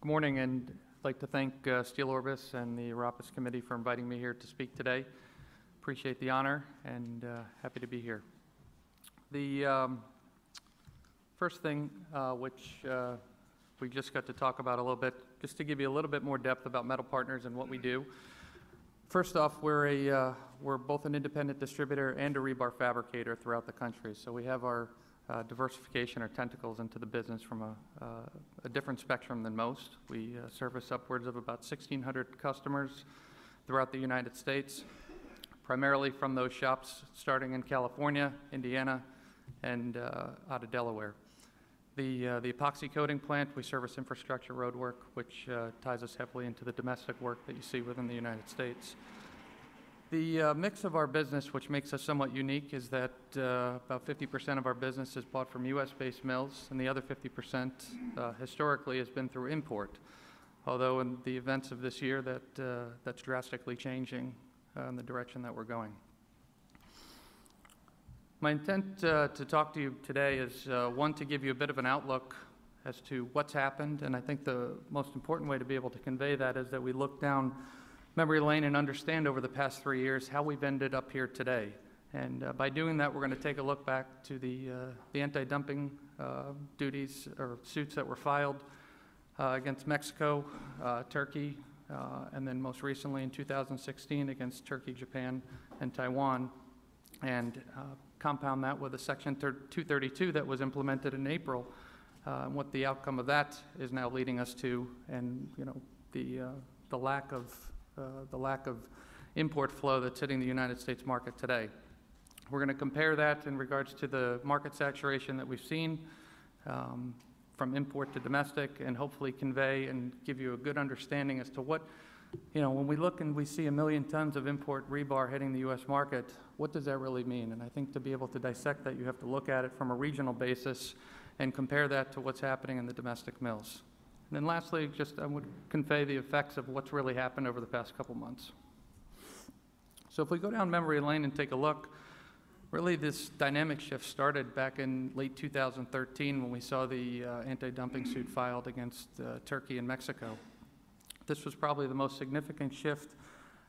morning, and I'd like to thank SteelOrbis and the IREPAS committee for inviting me here to speak today. Appreciate the honor and happy to be here. The first thing which we just got to talk about a little bit, just to give you a little bit more depth about Metal Partners and what we do. First off, we're both an independent distributor and a rebar fabricator throughout the country. So we have our diversification, our tentacles into the business from a different spectrum than most. We service upwards of about 1,600 customers throughout the United States, primarily from those shops starting in California, Indiana, and out of Delaware. The epoxy coating plant, we service infrastructure road work, which ties us heavily into the domestic work that you see within the United States. The mix of our business, which makes us somewhat unique, is that about 50% of our business is bought from U.S.-based mills, and the other 50% historically has been through import. Although in the events of this year, that's drastically changing in the direction that we're going. My intent to talk to you today is, one, to give you a bit of an outlook as to what's happened, and I think the most important way to be able to convey that is that we look down memory lane and understand over the past 3 years how we've ended up here today. And by doing that, we're going to take a look back to the anti-dumping duties or suits that were filed against Mexico, Turkey, and then most recently in 2016 against Turkey, Japan, and Taiwan, and compound that with a Section 232 that was implemented in April, and what the outcome of that is now leading us to, and the lack of import flow that's hitting the United States market today. We're going to compare that in regards to the market saturation that we've seen from import to domestic, and hopefully convey and give you a good understanding as to what, when we look and we see 1 million tons of import rebar hitting the U.S. market, what does that really mean? And I think to be able to dissect that, you have to look at it from a regional basis and compare that to what's happening in the domestic mills. And then lastly, I would convey the effects of what's really happened over the past couple months. So if we go down memory lane and take a look, really this dynamic shift started back in late 2013 when we saw the anti-dumping suit filed against Turkey and Mexico. This was probably the most significant shift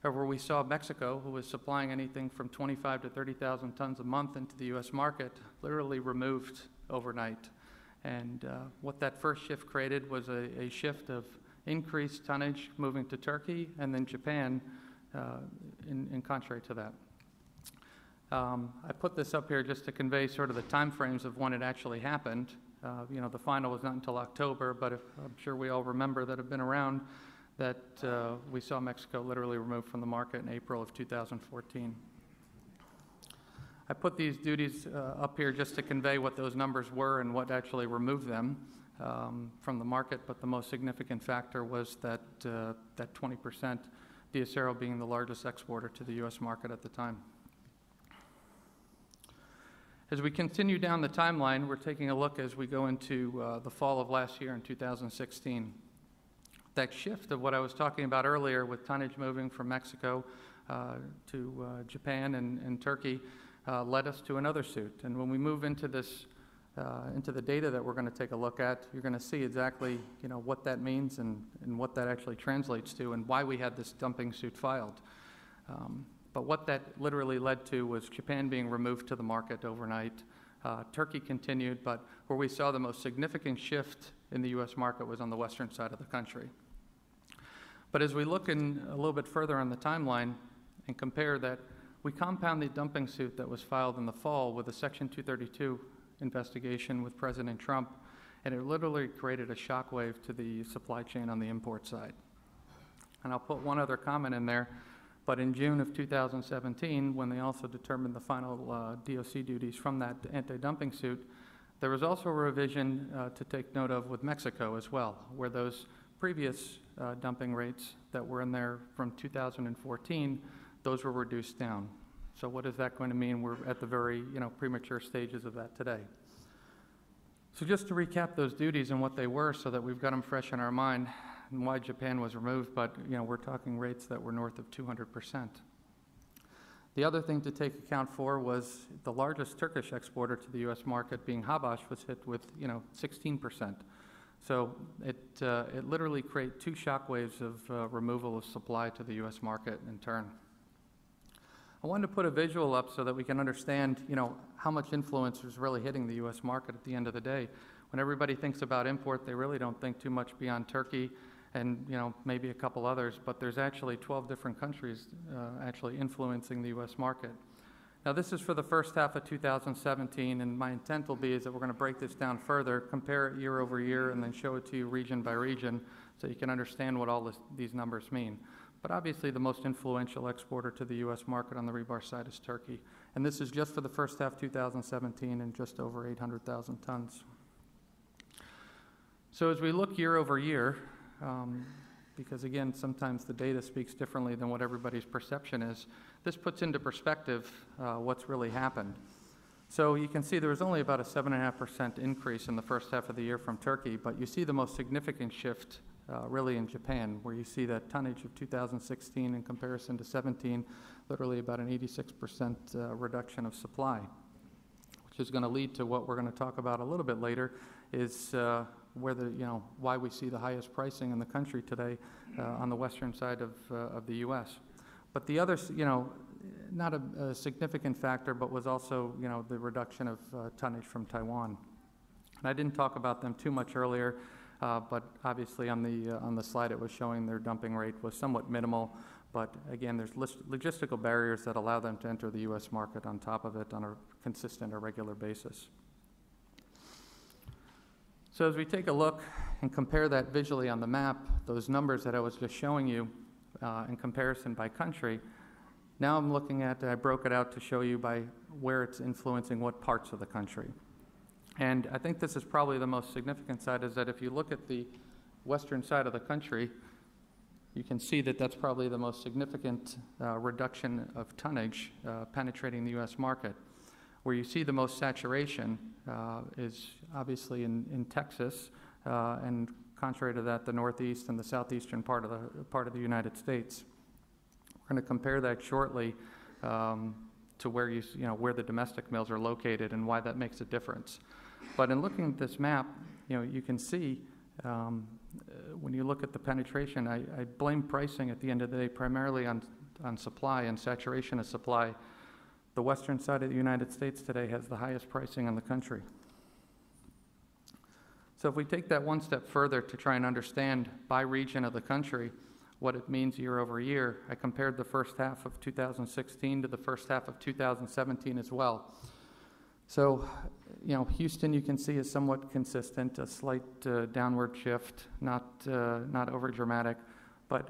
where we saw Mexico, who was supplying anything from 25 to 30,000 tons a month into the U.S. market, literally removed overnight. And what that first shift created was a shift of increased tonnage moving to Turkey and then Japan in contrary to that. I put this up here just to convey sort of the time frames of when it actually happened. The final was not until October, but I'm sure we all remember that have been around that we saw Mexico literally removed from the market in April of 2014. I put these duties up here just to convey what those numbers were and what actually removed them from the market, but the most significant factor was that 20%, Diacero being the largest exporter to the U.S. market at the time. As we continue down the timeline, we're taking a look as we go into the fall of last year in 2016. That shift of what I was talking about earlier with tonnage moving from Mexico to Japan and Turkey led us to another suit. And when we move into this, into the data that we're going to take a look at, you're going to see exactly, what that means and what that actually translates to and why we had this dumping suit filed. But what that literally led to was Japan being removed to the market overnight. Turkey continued, but where we saw the most significant shift in the U.S. market was on the western side of the country. But as we look in a little bit further on the timeline and compare that, we compound the dumping suit that was filed in the fall with a Section 232 investigation with President Trump, and it literally created a shockwave to the supply chain on the import side. And I'll put one other comment in there, but in June of 2017, when they also determined the final DOC duties from that anti-dumping suit, there was also a revision to take note of with Mexico as well, where those previous dumping rates that were in there from 2014, those were reduced down. So what is that going to mean? We're at the very premature stages of that today. So just to recap those duties and what they were so that we've got them fresh in our mind and why Japan was removed, but we're talking rates that were north of 200%. The other thing to take account for was the largest Turkish exporter to the U.S. market, being Habash, was hit with 16% So it literally creates two shock waves of removal of supply to the U.S. market in turn. I wanted to put a visual up so that we can understand, how much influence is really hitting the U.S. market at the end of the day. When everybody thinks about import, they really don't think too much beyond Turkey and, maybe a couple others, but there's actually 12 different countries actually influencing the U.S. market. Now, this is for the first half of 2017, and my intent will be is that we're going to break this down further, compare it year over year, and then show it to you region by region so you can understand what all these numbers mean. But obviously, the most influential exporter to the U.S. market on the rebar side is Turkey. And this is just for the first half 2017 and just over 800,000 tons. So as we look year over year, because again, sometimes the data speaks differently than what everybody's perception is, this puts into perspective what's really happened. So you can see there was only about a 7.5% increase in the first half of the year from Turkey, but you see the most significant shift really in Japan, where you see that tonnage of 2016 in comparison to 17, literally about an 86% reduction of supply, which is going to lead to what we're going to talk about a little bit later, is why we see the highest pricing in the country today on the western side of the U.S. But the other, not a significant factor, but was also, the reduction of tonnage from Taiwan. And I didn't talk about them too much earlier, but obviously on the slide it was showing their dumping rate was somewhat minimal. But again, there's logistical barriers that allow them to enter the U.S. market on top of it on a consistent or regular basis. So as we take a look and compare that visually on the map, those numbers that I was just showing you in comparison by country, now I'm looking at, I broke it out to show you by where it's influencing what parts of the country. And I think this is probably the most significant side, is that if you look at the western side of the country, you can see that that's probably the most significant reduction of tonnage penetrating the U.S. market. Where you see the most saturation is obviously in Texas, and contrary to that, the northeast and the southeastern part of the United States. We're going to compare that shortly to where where the domestic mills are located and why that makes a difference. But in looking at this map, you can see when you look at the penetration, I blame pricing at the end of the day primarily on supply and saturation of supply. The western side of the United States today has the highest pricing in the country. So if we take that one step further to try and understand by region of the country what it means year over year, I compared the first half of 2016 to the first half of 2017 as well. So, Houston you can see is somewhat consistent, a slight downward shift, not over dramatic, but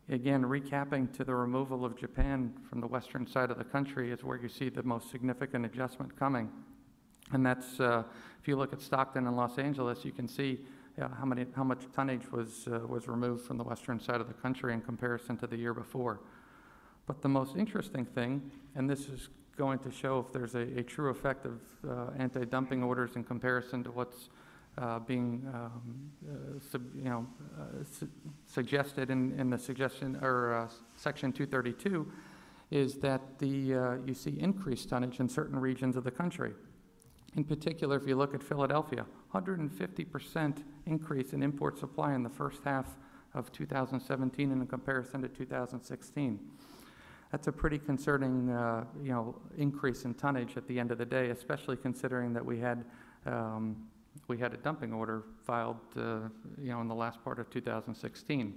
again, recapping to the removal of Japan from the western side of the country is where you see the most significant adjustment coming. And that's, if you look at Stockton and Los Angeles, you can see how much tonnage was removed from the western side of the country in comparison to the year before. But the most interesting thing, and this is going to show if there's a true effect of anti-dumping orders in comparison to what's being suggested in the suggestion or Section 232, is that you see increased tonnage in certain regions of the country. In particular, if you look at Philadelphia, 150% increase in import supply in the first half of 2017 in comparison to 2016. That's a pretty concerning, increase in tonnage at the end of the day, especially considering that we had a dumping order filed, in the last part of 2016.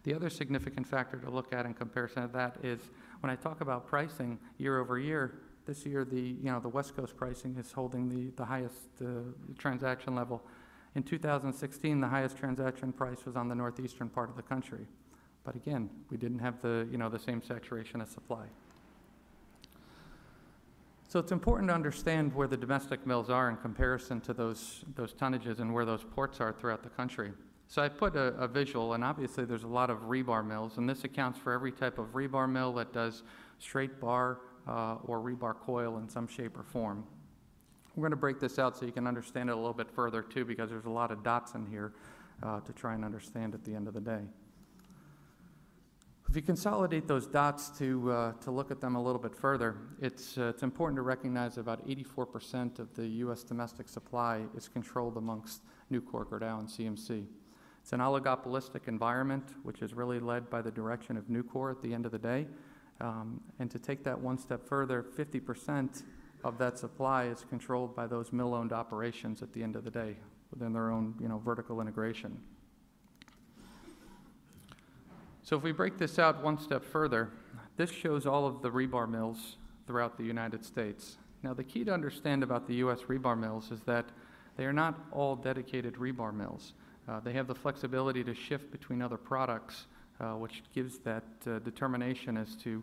The other significant factor to look at in comparison to that is when I talk about pricing year over year. This year, the West Coast pricing is holding the highest transaction level. In 2016, the highest transaction price was on the northeastern part of the country. But again, we didn't have the same saturation of supply. So it's important to understand where the domestic mills are in comparison to those tonnages and where those ports are throughout the country. So I put a visual, and obviously there's a lot of rebar mills, and this accounts for every type of rebar mill that does straight bar or rebar coil in some shape or form. We're going to break this out so you can understand it a little bit further too, because there's a lot of dots in here to try and understand at the end of the day. If you consolidate those dots to look at them a little bit further, it's important to recognize that about 84% of the U.S. domestic supply is controlled amongst Nucor, Gerdau, and CMC. It's an oligopolistic environment, which is really led by the direction of Nucor at the end of the day. And to take that one step further, 50% of that supply is controlled by those mill-owned operations at the end of the day within their own, vertical integration. So if we break this out one step further, this shows all of the rebar mills throughout the United States. Now, the key to understand about the U.S. rebar mills is that they are not all dedicated rebar mills. They have the flexibility to shift between other products, which gives that determination as to,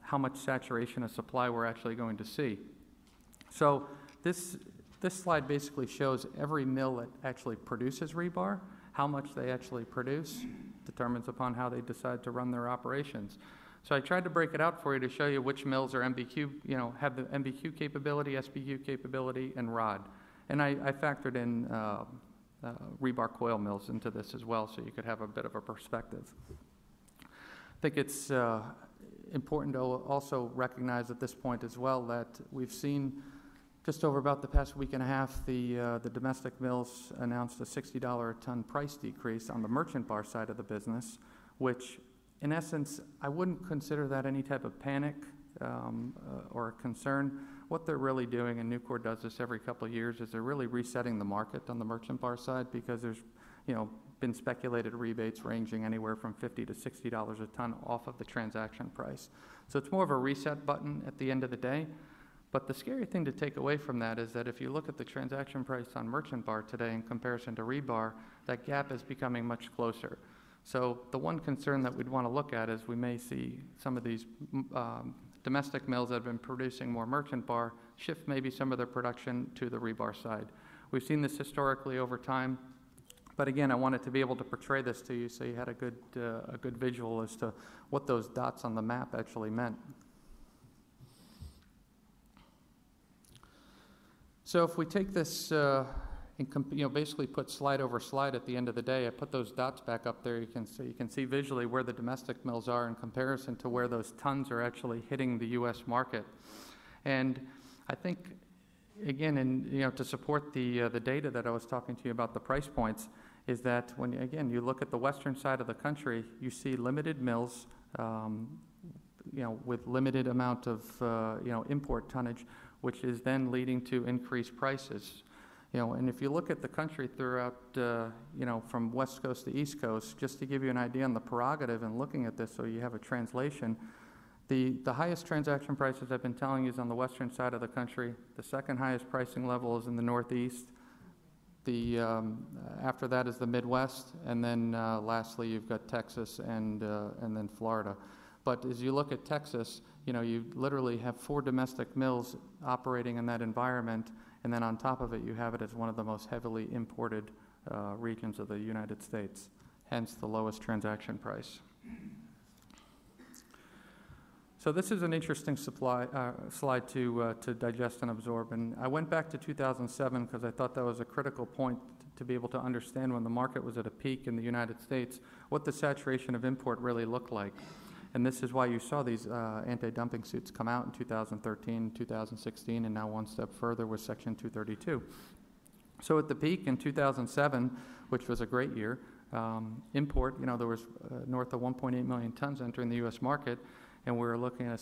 how much saturation of supply we're actually going to see. So this slide basically shows every mill that actually produces rebar, how much they actually produce, determines upon how they decide to run their operations. So I tried to break it out for you to show you which mills are MBQ, have the MBQ capability, SBQ capability, and rod. And I factored in rebar coil mills into this as well, so you could have a bit of a perspective. I think it's important to also recognize at this point as well that we've seen just over about the past week and a half, the domestic mills announced a $60 a ton price decrease on the merchant bar side of the business, which in essence, I wouldn't consider that any type of panic or a concern. What they're really doing, and Nucor does this every couple of years, is they're really resetting the market on the merchant bar side because there's, been speculated rebates ranging anywhere from $50 to $60 a ton off of the transaction price. So it's more of a reset button at the end of the day. But the scary thing to take away from that is that if you look at the transaction price on merchant bar today in comparison to rebar, that gap is becoming much closer. So the one concern that we'd want to look at is we may see some of these domestic mills that have been producing more merchant bar shift maybe some of their production to the rebar side. We've seen this historically over time, but again, I wanted to be able to portray this to you so you had a good visual as to what those dots on the map actually meant. So if we take this and basically put slide over slide at the end of the day, I put those dots back up there. You can see visually where the domestic mills are in comparison to where those tons are actually hitting the U.S. market. And I think, again, to support the data that I was talking to you about the price points, is that when you look at the western side of the country, you see limited mills, with limited amount of import tonnage, which is then leading to increased prices. And if you look at the country throughout, from West Coast to East Coast, just to give you an idea on the prerogative and looking at this so you have a translation, the highest transaction prices I've been telling you is on the western side of the country. The second highest pricing level is in the Northeast. After that is the Midwest, and then lastly you've got Texas and then Florida. But as you look at Texas, you literally have 4 domestic mills operating in that environment, and then on top of it, you have it as one of the most heavily imported regions of the United States, hence the lowest transaction price. So this is an interesting slide to digest and absorb, and I went back to 2007 because I thought that was a critical point to be able to understand when the market was at a peak in the United States, what the saturation of import really looked like. And this is why you saw these anti-dumping suits come out in 2013, 2016, and now one step further with Section 232. So at the peak in 2007, which was a great year, import, there was north of 1.8 million tons entering the U.S. market, and we were looking at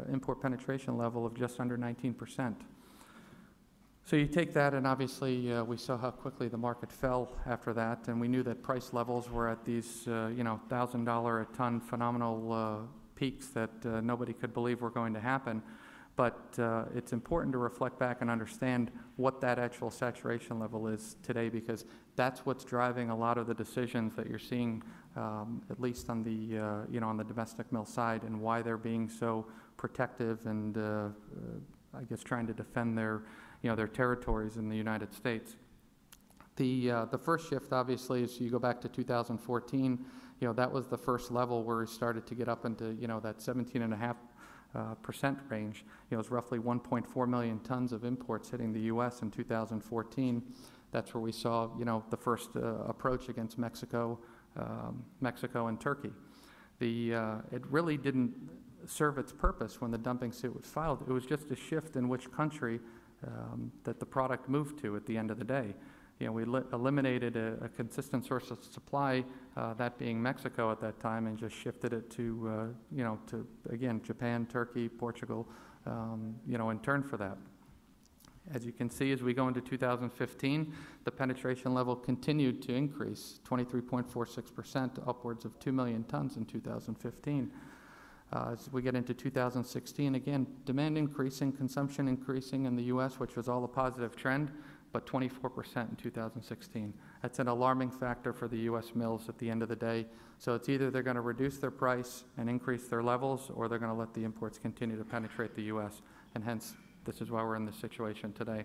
import penetration level of just under 19%. So you take that, and obviously we saw how quickly the market fell after that, and we knew that price levels were at these, $1,000 a ton phenomenal peaks that nobody could believe were going to happen. But it's important to reflect back and understand what that actual saturation level is today, because that's what's driving a lot of the decisions that you're seeing, at least on the, on the domestic mill side, and why they're being so protective and, I guess, trying to defend their territories in the United States. The first shift, obviously, is you go back to 2014, that was the first level where we started to get up into, that 17.5% range. It was roughly 1.4 million tons of imports hitting the U.S. in 2014. That's where we saw, the first approach against Mexico and Turkey. it really didn't serve its purpose when the dumping suit was filed. It was just a shift in which country that the product moved to at the end of the day. We eliminated a consistent source of supply, that being Mexico at that time, and just shifted it to, to, again, Japan, Turkey, Portugal, in turn for that. As you can see, as we go into 2015, the penetration level continued to increase, 23.46%, upwards of 2 million tons in 2015. As we get into 2016, again, demand increasing, consumption increasing in the U.S., which was all a positive trend, but 24% in 2016. That's an alarming factor for the U.S. mills at the end of the day. So it's either they're going to reduce their price and increase their levels, or they're going to let the imports continue to penetrate the U.S., and hence, this is why we're in this situation today.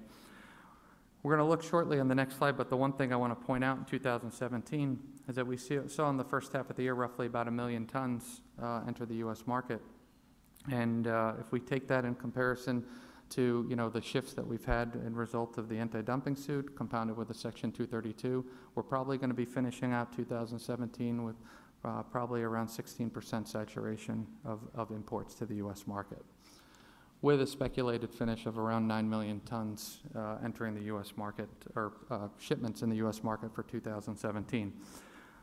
We're going to look shortly on the next slide, but the one thing I want to point out in 2017 is that we saw in the first half of the year roughly about 1 million tons enter the U.S. market. And if we take that in comparison to the shifts that we've had in result of the anti-dumping suit compounded with the Section 232, we're probably going to be finishing out 2017 with probably around 16% saturation of imports to the U.S. market, with a speculated finish of around 9 million tons entering the U.S. market, or shipments in the U.S. market for 2017.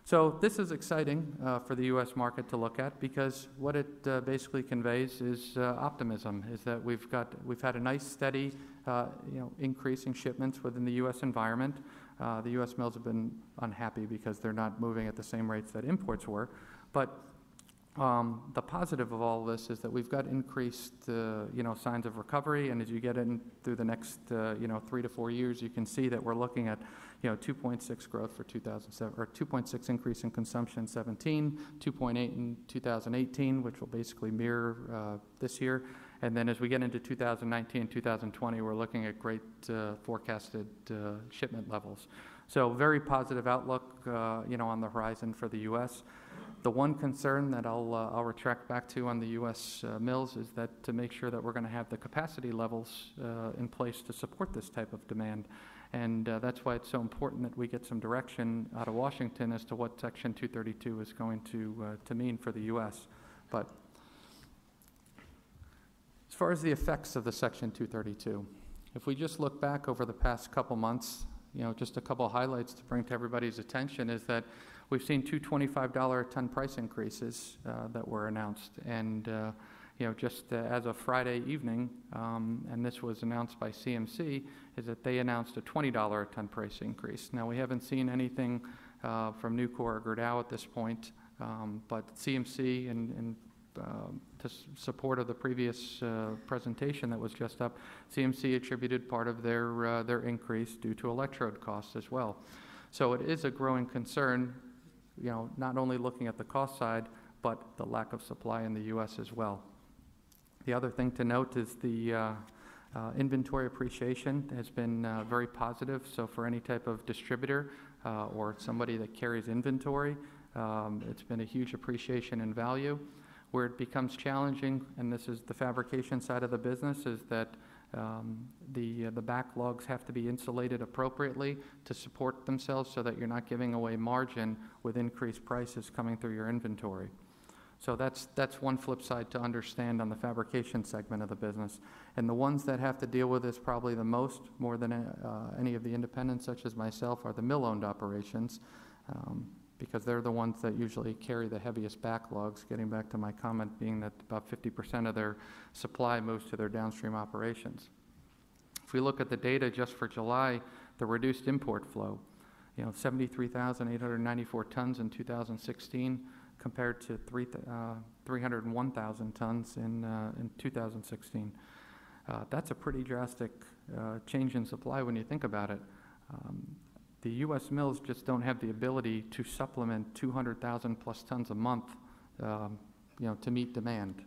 So this is exciting for the U.S. market to look at, because what it basically conveys is optimism, is that we've had a nice steady increase in shipments within the U.S. environment. The U.S. mills have been unhappy because they're not moving at the same rates that imports were, but the positive of all this is that we've got increased, signs of recovery, and as you get in through the next, 3 to 4 years, you can see that we're looking at, 2.6 growth for 2007, or 2.6 increase in consumption in 17, 2.8 in 2018, which will basically mirror this year, and then as we get into 2019 and 2020, we're looking at great forecasted shipment levels. So very positive outlook, on the horizon for the U.S. The one concern that I'll retract back to on the U.S. Mills is that to make sure that we're going to have the capacity levels in place to support this type of demand. And that's why it's so important that we get some direction out of Washington as to what Section 232 is going to mean for the U.S. But as far as the effects of the Section 232, if we just look back over the past couple months, just a couple highlights to bring to everybody's attention is that we've seen two $25 a ton price increases that were announced, and just as of Friday evening, and this was announced by CMC, is that they announced a $20 a ton price increase. Now, we haven't seen anything from Nucor or Gerdau at this point, but CMC, in support of the previous presentation that was just up, CMC attributed part of their increase due to electrode costs as well. So it is a growing concern, not only looking at the cost side, but the lack of supply in the U.S. as well. The other thing to note is the inventory appreciation has been very positive. So for any type of distributor or somebody that carries inventory, it's been a huge appreciation in value. Where it becomes challenging, and this is the fabrication side of the business, is that the backlogs have to be insulated appropriately to support themselves so that you're not giving away margin with increased prices coming through your inventory. So that's one flip side to understand on the fabrication segment of the business. And the ones that have to deal with this probably the most, more than any of the independents such as myself, are the mill-owned operations, because they're the ones that usually carry the heaviest backlogs, getting back to my comment being that about 50% of their supply moves to their downstream operations. If we look at the data just for July, the reduced import flow, 73,894 tons in 2016 compared to 301,000 tons in 2016. That's a pretty drastic change in supply when you think about it. The U.S. mills just don't have the ability to supplement 200,000 plus tons a month, to meet demand.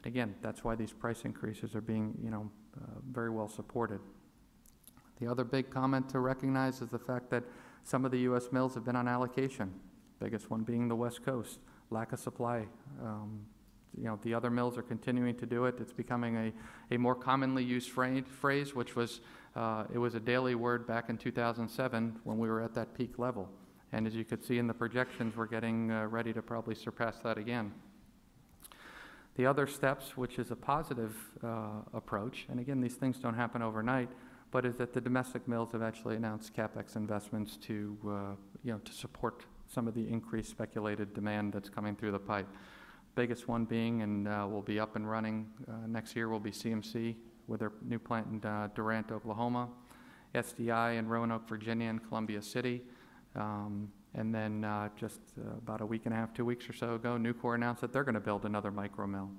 And again, that's why these price increases are being, very well supported. The other big comment to recognize is the fact that some of the U.S. mills have been on allocation, biggest one being the West Coast, lack of supply. The other mills are continuing to do it. It's becoming a more commonly used phrase, which was, it was a daily word back in 2007 when we were at that peak level. And as you could see in the projections, we're getting ready to probably surpass that again. The other steps, which is a positive approach, and again, these things don't happen overnight, but is that the domestic mills have actually announced CapEx investments to support some of the increased speculated demand that's coming through the pipe. Biggest one being, and will be up and running next year, will be CMC with their new plant in Durant, Oklahoma, SDI in Roanoke, Virginia, and Columbia City. And then just about a week and a half, 2 weeks or so ago, Nucor announced that they're going to build another micro mill.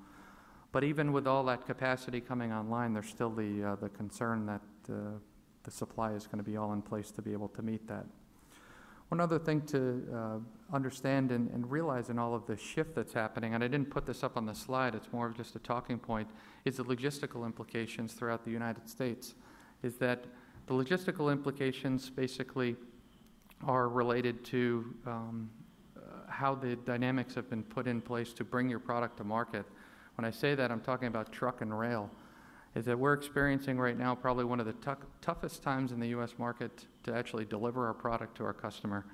But even with all that capacity coming online, there's still the concern that the supply is going to be all in place to be able to meet that. One other thing to understand and realize in all of the shift that's happening, and I didn't put this up on the slide, it's more of just a talking point, is the logistical implications throughout the United States. Is that the logistical implications basically are related to how the dynamics have been put in place to bring your product to market. When I say that, I'm talking about truck and rail. Is that we're experiencing right now probably one of the toughest times in the U.S. market to actually deliver our product to our customer.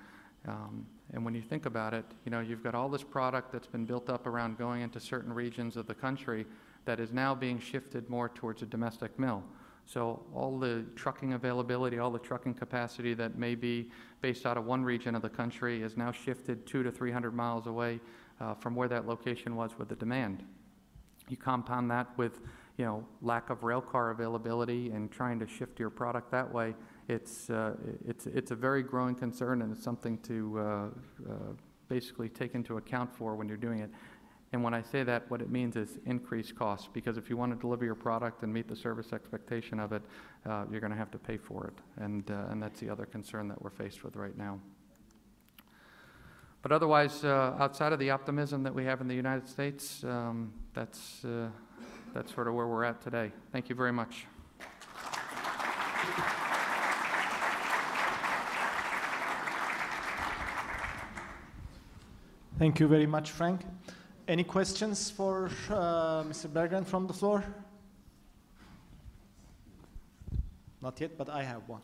And when you think about it, you've got all this product that's been built up around going into certain regions of the country that is now being shifted more towards a domestic mill. So all the trucking availability, all the trucking capacity that may be based out of one region of the country is now shifted 200 to 300 miles away from where that location was with the demand. You compound that with lack of rail car availability and trying to shift your product that way, it's a very growing concern, and it's something to basically take into account for when you're doing it. And when I say that, what it means is increased costs, because if you want to deliver your product and meet the service expectation of it, you're going to have to pay for it, and that's the other concern that we're faced with right now. But otherwise, outside of the optimism that we have in the United States, that's sort of where we're at today. Thank you very much. Thank you very much, Frank. Any questions for Mr. Bergren from the floor? Not yet, but I have one,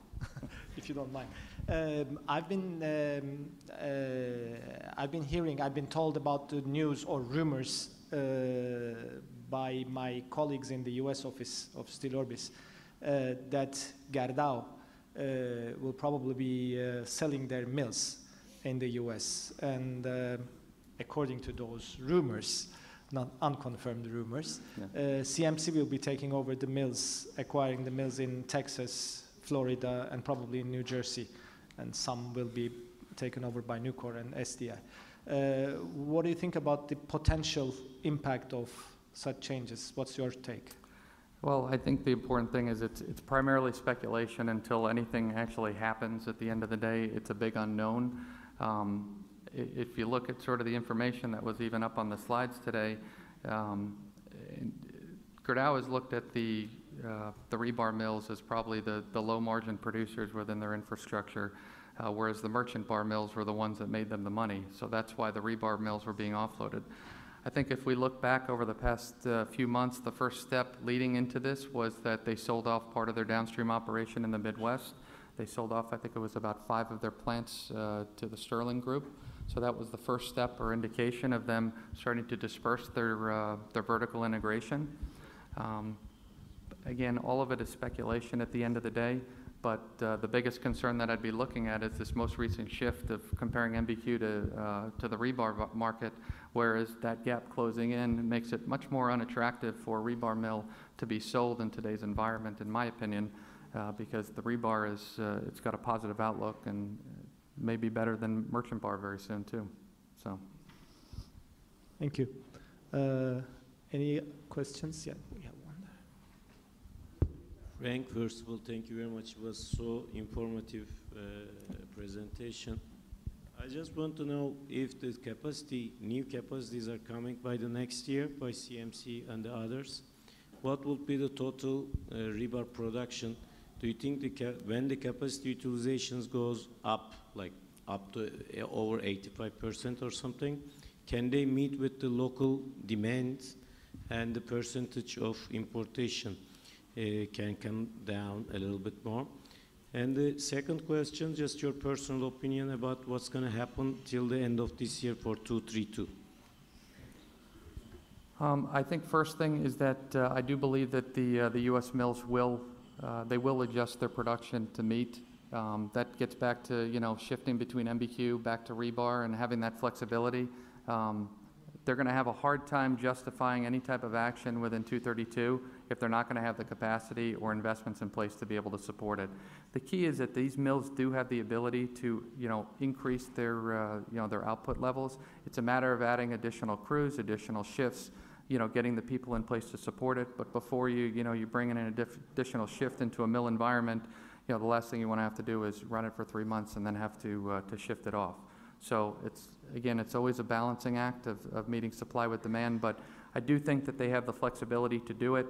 if you don't mind. I've been told about the news or rumors by my colleagues in the U.S. office of SteelOrbis that Gerdau will probably be selling their mills in the U.S. And according to those rumors, not unconfirmed rumors, CMC will be taking over the mills, acquiring the mills in Texas, Florida, and probably in New Jersey, and some will be taken over by Nucor and SDI. What do you think about the potential impact of such changes? What's your take? Well, I think the important thing is it's primarily speculation until anything actually happens. At the end of the day, it's a big unknown. If you look at sort of the information that was even up on the slides today, Gerdau has looked at the rebar mills as probably the low margin producers within their infrastructure, whereas the merchant bar mills were the ones that made them the money. So that's why the rebar mills were being offloaded. I think if we look back over the past few months, the first step leading into this was that they sold off part of their downstream operation in the Midwest. They sold off, I think it was about 5 of their plants to the Sterling Group. So that was the first step or indication of them starting to disperse their vertical integration. Again, all of it is speculation at the end of the day, but the biggest concern that I'd be looking at is this most recent shift of comparing MBQ to the rebar market, whereas that gap closing in makes it much more unattractive for a rebar mill to be sold in today's environment, in my opinion, because the rebar is it's got a positive outlook and may be better than merchant bar very soon too. So, thank you. Any questions? Yeah, we have one there. Frank, first of all, thank you very much. It was so informative presentation. I just want to know if the new capacities are coming by the next year by CMC and the others. What will be the total rebar production? Do you think when the capacity utilizations goes up, like up to over 85% or something, can they meet with the local demands and the percentage of importation can come down a little bit more? And the second question, just your personal opinion about what's going to happen till the end of this year for 232. I think first thing is that I do believe that the U.S. mills will adjust their production to meet. That gets back to shifting between MBQ back to rebar and having that flexibility. They're going to have a hard time justifying any type of action within 232 if they're not going to have the capacity or investments in place to be able to support it. The key is that these mills do have the ability to increase their their output levels. It's a matter of adding additional crews, additional shifts, getting the people in place to support it. But before you bring in an additional shift into a mill environment, the last thing you want to have to do is run it for 3 months and then have to shift it off. So it's always a balancing act of meeting supply with demand, but I do think that they have the flexibility to do it.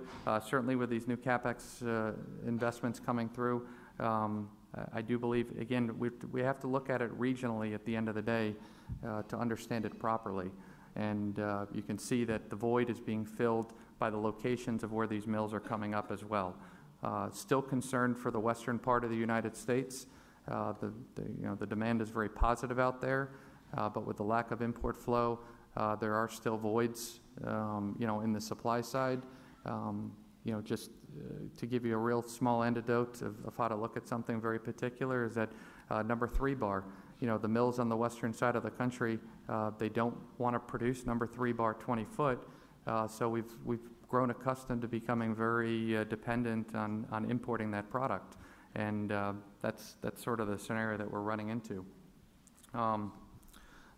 Certainly with these new CapEx investments coming through, I do believe, again, we have to look at it regionally at the end of the day to understand it properly. And you can see that the void is being filled by the locations of where these mills are coming up as well. Still concerned for the western part of the United States. The demand is very positive out there, but with the lack of import flow, there are still voids, in the supply side. Just to give you a real small anecdote of how to look at something very particular is that number 3 bar, the mills on the western side of the country, they don't want to produce number 3 bar 20 foot, so we've grown accustomed to becoming very dependent on importing that product. And that's sort of the scenario that we're running into.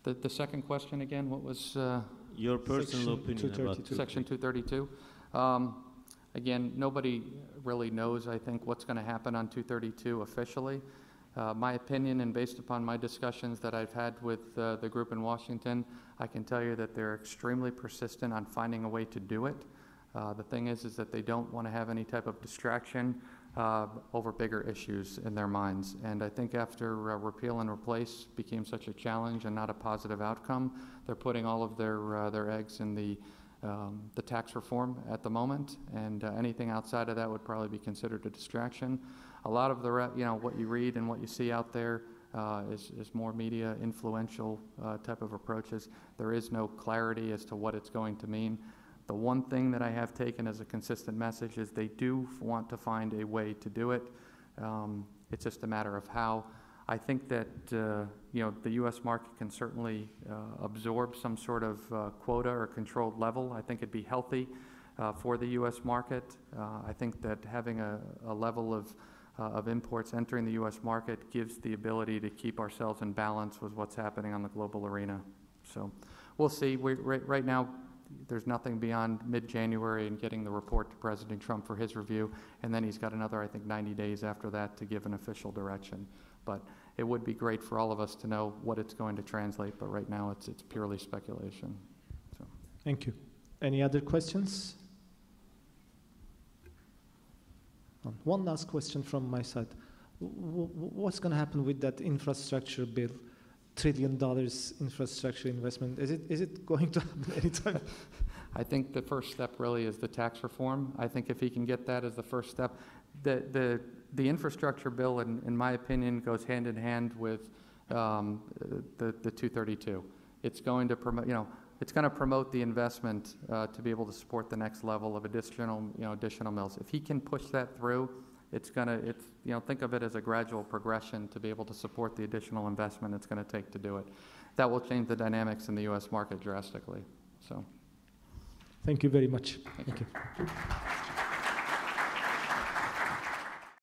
The second question again, what was? Your personal opinion about Section 232. Again, nobody really knows, I think, what's going to happen on 232 officially. My opinion, and based upon my discussions that I've had with the group in Washington, I can tell you that they're extremely persistent on finding a way to do it. The thing is that they don't want to have any type of distraction over bigger issues in their minds. And I think after repeal and replace became such a challenge and not a positive outcome, they're putting all of their eggs in the tax reform at the moment, and anything outside of that would probably be considered a distraction. A lot of the what you read and what you see out there is more media influential type of approaches. There is no clarity as to what it's going to mean. The one thing that I have taken as a consistent message is they do want to find a way to do it. It's just a matter of how. I think that the U.S. market can certainly absorb some sort of quota or controlled level. I think it'd be healthy for the U.S. market. I think that having a level of imports entering the U.S. market gives the ability to keep ourselves in balance with what's happening on the global arena. So we'll see. Right now, there's nothing beyond mid-January and getting the report to President Trump for his review, and then he's got another, I think, 90 days after that to give an official direction. But it would be great for all of us to know what it's going to translate, but right now it's purely speculation. So. Thank you. Any other questions? One last question from my side. What's going to happen with that infrastructure bill? $1 trillion infrastructure investment. Is it going to happen anytime? I think the first step really is the tax reform. I think if he can get that as the first step, the infrastructure bill, in my opinion, goes hand in hand with the 232. It's going to promote, it's going to promote the investment to be able to support the next level of additional mills. If he can push that through, think of it as a gradual progression to be able to support the additional investment it's going to take to do it. That will change the dynamics in the U.S. market drastically. So, thank you very much. Thank you.